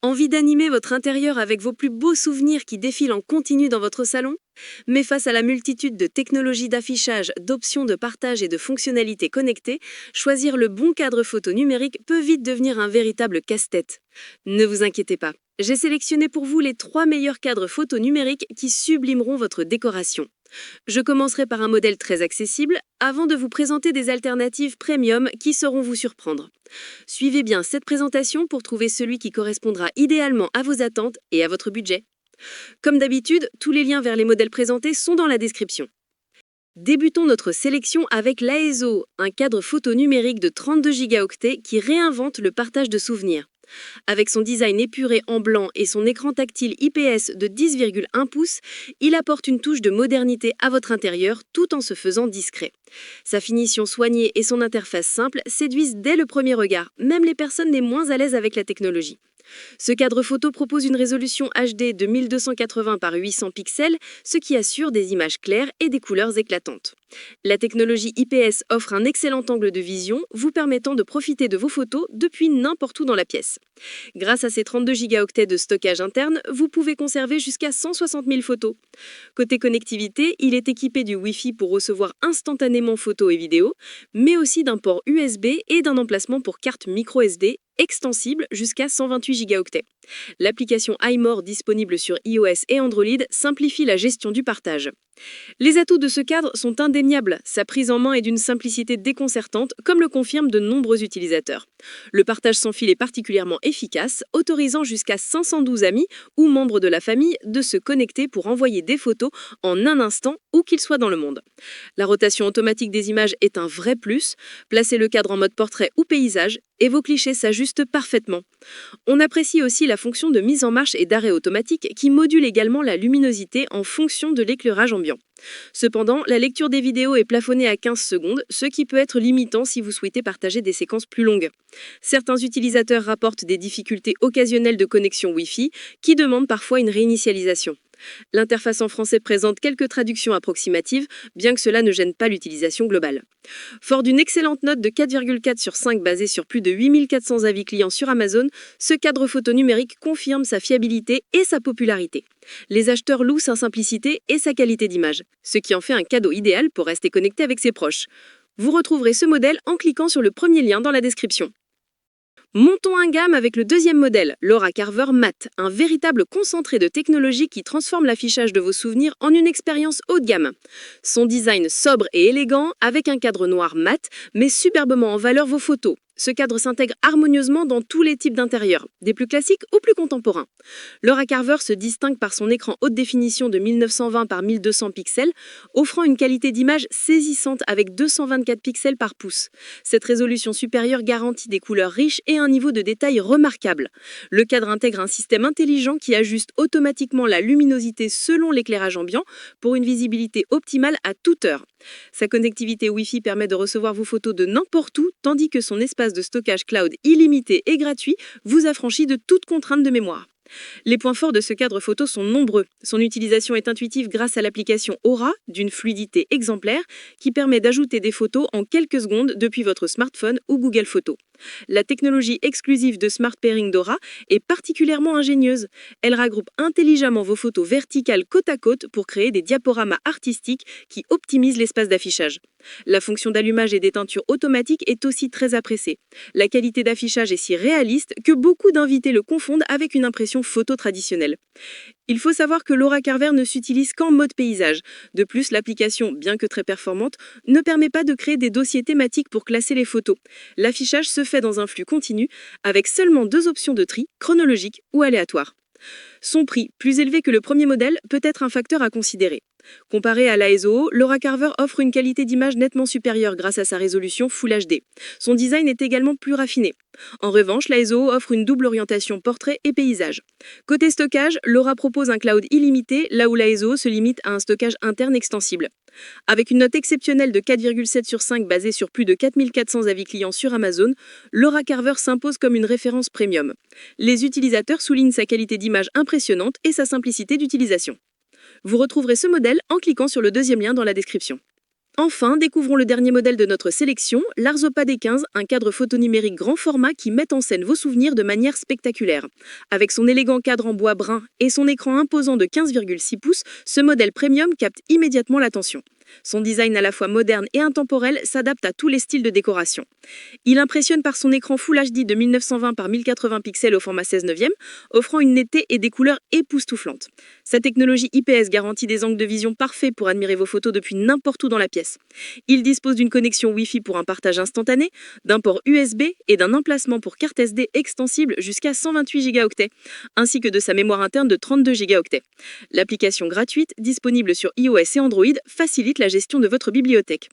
Envie d'animer votre intérieur avec vos plus beaux souvenirs qui défilent en continu dans votre salon? Mais face à la multitude de technologies d'affichage, d'options de partage et de fonctionnalités connectées, choisir le bon cadre photo numérique peut vite devenir un véritable casse-tête. Ne vous inquiétez pas, j'ai sélectionné pour vous les 3 meilleurs cadres photo numériques qui sublimeront votre décoration. Je commencerai par un modèle très accessible avant de vous présenter des alternatives premium qui sauront vous surprendre. Suivez bien cette présentation pour trouver celui qui correspondra idéalement à vos attentes et à votre budget. Comme d'habitude, tous les liens vers les modèles présentés sont dans la description. Débutons notre sélection avec l'AESO, un cadre photo numérique de 32 gigaoctets qui réinvente le partage de souvenirs. Avec son design épuré en blanc et son écran tactile IPS de 10,1 pouces, il apporte une touche de modernité à votre intérieur tout en se faisant discret. Sa finition soignée et son interface simple séduisent dès le premier regard, même les personnes les moins à l'aise avec la technologie. Ce cadre photo propose une résolution HD de 1280 par 800 pixels, ce qui assure des images claires et des couleurs éclatantes. La technologie IPS offre un excellent angle de vision, vous permettant de profiter de vos photos depuis n'importe où dans la pièce. Grâce à ses 32 gigaoctets de stockage interne, vous pouvez conserver jusqu'à 160 000 photos. Côté connectivité, il est équipé du Wi-Fi pour recevoir instantanément photos et vidéos, mais aussi d'un port USB et d'un emplacement pour carte micro SD extensible jusqu'à 128 gigaoctets. L'application iMore disponible sur iOS et Android simplifie la gestion du partage. Les atouts de ce cadre sont indéniables, sa prise en main est d'une simplicité déconcertante, comme le confirment de nombreux utilisateurs. Le partage sans fil est particulièrement efficace, autorisant jusqu'à 512 amis ou membres de la famille de se connecter pour envoyer des photos en un instant où qu'ils soient dans le monde. La rotation automatique des images est un vrai plus, placez le cadre en mode portrait ou paysage et vos clichés s'ajustent parfaitement. On apprécie aussi la fonction de mise en marche et d'arrêt automatique qui module également la luminosité en fonction de l'éclairage ambiant. Cependant, la lecture des vidéos est plafonnée à 15 secondes, ce qui peut être limitant si vous souhaitez partager des séquences plus longues. Certains utilisateurs rapportent des difficultés occasionnelles de connexion Wi-Fi qui demandent parfois une réinitialisation. L'interface en français présente quelques traductions approximatives, bien que cela ne gêne pas l'utilisation globale. Fort d'une excellente note de 4,4 sur 5 basée sur plus de 8400 avis clients sur Amazon, ce cadre photo numérique confirme sa fiabilité et sa popularité. Les acheteurs louent sa simplicité et sa qualité d'image, ce qui en fait un cadeau idéal pour rester connecté avec ses proches. Vous retrouverez ce modèle en cliquant sur le premier lien dans la description. Montons un gamme avec le deuxième modèle, l'Aura Carver Matte, un véritable concentré de technologie qui transforme l'affichage de vos souvenirs en une expérience haut de gamme. Son design sobre et élégant, avec un cadre noir mat, met superbement en valeur vos photos. Ce cadre s'intègre harmonieusement dans tous les types d'intérieurs, des plus classiques aux plus contemporains. L'Aura Carver se distingue par son écran haute définition de 1920 par 1200 pixels, offrant une qualité d'image saisissante avec 224 pixels par pouce. Cette résolution supérieure garantit des couleurs riches et un niveau de détail remarquable. Le cadre intègre un système intelligent qui ajuste automatiquement la luminosité selon l'éclairage ambiant pour une visibilité optimale à toute heure. Sa connectivité Wi-Fi permet de recevoir vos photos de n'importe où, tandis que son espace de stockage cloud illimité et gratuit vous affranchit de toute contrainte de mémoire. Les points forts de ce cadre photo sont nombreux. Son utilisation est intuitive grâce à l'application Aura, d'une fluidité exemplaire, qui permet d'ajouter des photos en quelques secondes depuis votre smartphone ou Google Photos. La technologie exclusive de Smart Pairing d'Aura est particulièrement ingénieuse. Elle regroupe intelligemment vos photos verticales côte à côte pour créer des diaporamas artistiques qui optimisent l'espace d'affichage. La fonction d'allumage et d'éteinture automatique est aussi très appréciée. La qualité d'affichage est si réaliste que beaucoup d'invités le confondent avec une impression photo traditionnelle. Il faut savoir que l'Aura Carver ne s'utilise qu'en mode paysage. De plus, l'application, bien que très performante, ne permet pas de créer des dossiers thématiques pour classer les photos. L'affichage se fait dans un flux continu, avec seulement 2 options de tri, chronologique ou aléatoire. Son prix, plus élevé que le premier modèle, peut être un facteur à considérer. Comparé à l'AESO, l'Aura Carver offre une qualité d'image nettement supérieure grâce à sa résolution Full HD. Son design est également plus raffiné. En revanche, l'AESO offre une double orientation portrait et paysage. Côté stockage, l'Aura propose un cloud illimité, là où l'AESO se limite à un stockage interne extensible. Avec une note exceptionnelle de 4,7 sur 5 basée sur plus de 4400 avis clients sur Amazon, l'Aura Carver s'impose comme une référence premium. Les utilisateurs soulignent sa qualité d'image impressionnante et sa simplicité d'utilisation. Vous retrouverez ce modèle en cliquant sur le deuxième lien dans la description. Enfin, découvrons le dernier modèle de notre sélection, l'Arzopa D15, un cadre photo numérique grand format qui met en scène vos souvenirs de manière spectaculaire. Avec son élégant cadre en bois brun et son écran imposant de 15,6 pouces, ce modèle premium capte immédiatement l'attention. Son design à la fois moderne et intemporel s'adapte à tous les styles de décoration. Il impressionne par son écran Full HD de 1920 par 1080 pixels au format 16:9, offrant une netteté et des couleurs époustouflantes. Sa technologie IPS garantit des angles de vision parfaits pour admirer vos photos depuis n'importe où dans la pièce. Il dispose d'une connexion Wi-Fi pour un partage instantané, d'un port USB et d'un emplacement pour carte SD extensible jusqu'à 128 Go, ainsi que de sa mémoire interne de 32 Go. L'application gratuite, disponible sur iOS et Android, facilite la gestion de votre bibliothèque.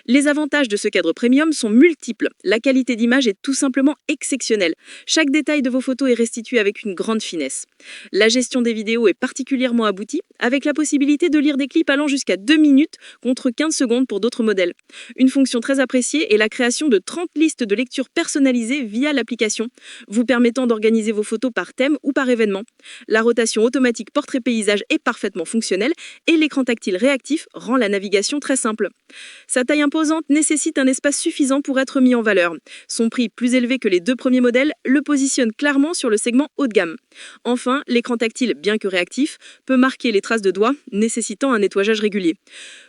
Les avantages de ce cadre premium sont multiples. La qualité d'image est tout simplement exceptionnelle. Chaque détail de vos photos est restitué avec une grande finesse. La gestion des vidéos est particulièrement aboutie, avec la possibilité de lire des clips allant jusqu'à 2 minutes contre 15 secondes pour d'autres modèles. Une fonction très appréciée est la création de 30 listes de lecture personnalisées via l'application, vous permettant d'organiser vos photos par thème ou par événement. La rotation automatique portrait-paysage est parfaitement fonctionnelle et l'écran tactile réactif rend la navigation très simple. Sa taille imposante nécessite un espace suffisant pour être mis en valeur. Son prix, plus élevé que les deux premiers modèles, le positionne clairement sur le segment haut de gamme. Enfin, l'écran tactile, bien que réactif, peut marquer les traces de doigts, nécessitant un nettoyage régulier.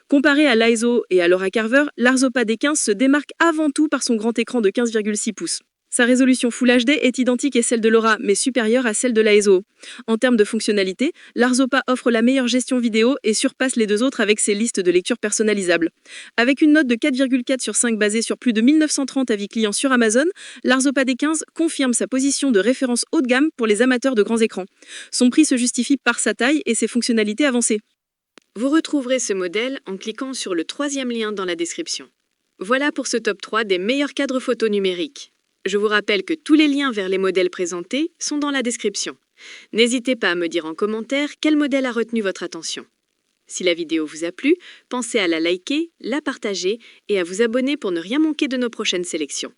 Comparé à l'ISO et à l'Aura Carver, l'Arzopa D15 se démarque avant tout par son grand écran de 15,6 pouces. Sa résolution Full HD est identique à celle de l'Aura, mais supérieure à celle de l'ISO. En termes de fonctionnalité, l'Arzopa offre la meilleure gestion vidéo et surpasse les deux autres avec ses listes de lecture personnalisables. Avec une note de 4,4 sur 5 basée sur plus de 1930 avis clients sur Amazon, l'Arzopa D15 confirme sa position de référence haut de gamme pour les amateurs de grands écrans. Son prix se justifie par sa taille et ses fonctionnalités avancées. Vous retrouverez ce modèle en cliquant sur le troisième lien dans la description. Voilà pour ce top 3 des meilleurs cadres photo numériques. Je vous rappelle que tous les liens vers les modèles présentés sont dans la description. N'hésitez pas à me dire en commentaire quel modèle a retenu votre attention. Si la vidéo vous a plu, pensez à la liker, la partager et à vous abonner pour ne rien manquer de nos prochaines sélections.